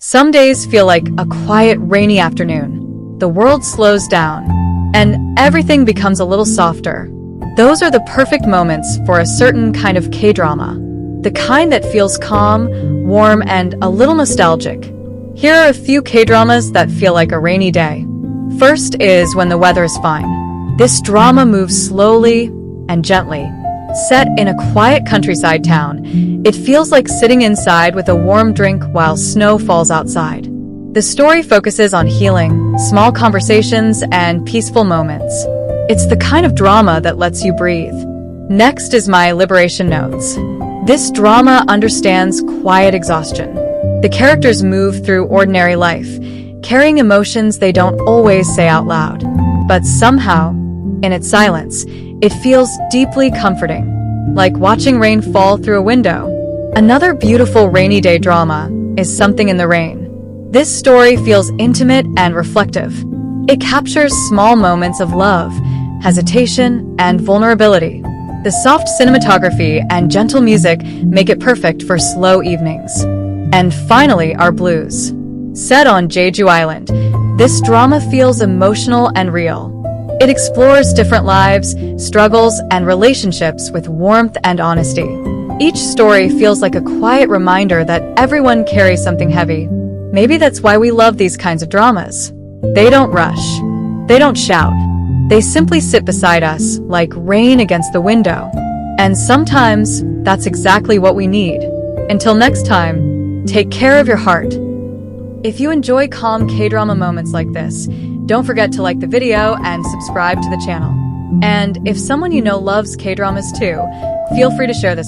Some days feel like a quiet, rainy afternoon. The world slows down, and everything becomes a little softer. Those are the perfect moments for a certain kind of K-drama. The kind that feels calm, warm, and a little nostalgic. Here are a few K-dramas that feel like a rainy day. First is When the Weather is Fine. This drama moves slowly and gently. Set in a quiet countryside town, it feels like sitting inside with a warm drink while snow falls outside. The story focuses on healing, small conversations, and peaceful moments. It's the kind of drama that lets you breathe. Next is My Liberation Notes. This drama understands quiet exhaustion. The characters move through ordinary life, carrying emotions they don't always say out loud. But somehow, in its silence, it feels deeply comforting, like watching rain fall through a window. Another beautiful rainy day drama is Something in the Rain. This story feels intimate and reflective. It captures small moments of love, hesitation, and vulnerability. The soft cinematography and gentle music make it perfect for slow evenings. And finally, our Blues. Set on Jeju Island, this drama feels emotional and real. It explores different lives, struggles, and relationships with warmth and honesty. Each story feels like a quiet reminder that everyone carries something heavy. Maybe that's why we love these kinds of dramas. They don't rush. They don't shout. They simply sit beside us like rain against the window. And sometimes that's exactly what we need. Until next time, take care of your heart. If you enjoy calm K-drama moments like this, don't forget to like the video and subscribe to the channel. And if someone you know loves K-dramas too, feel free to share this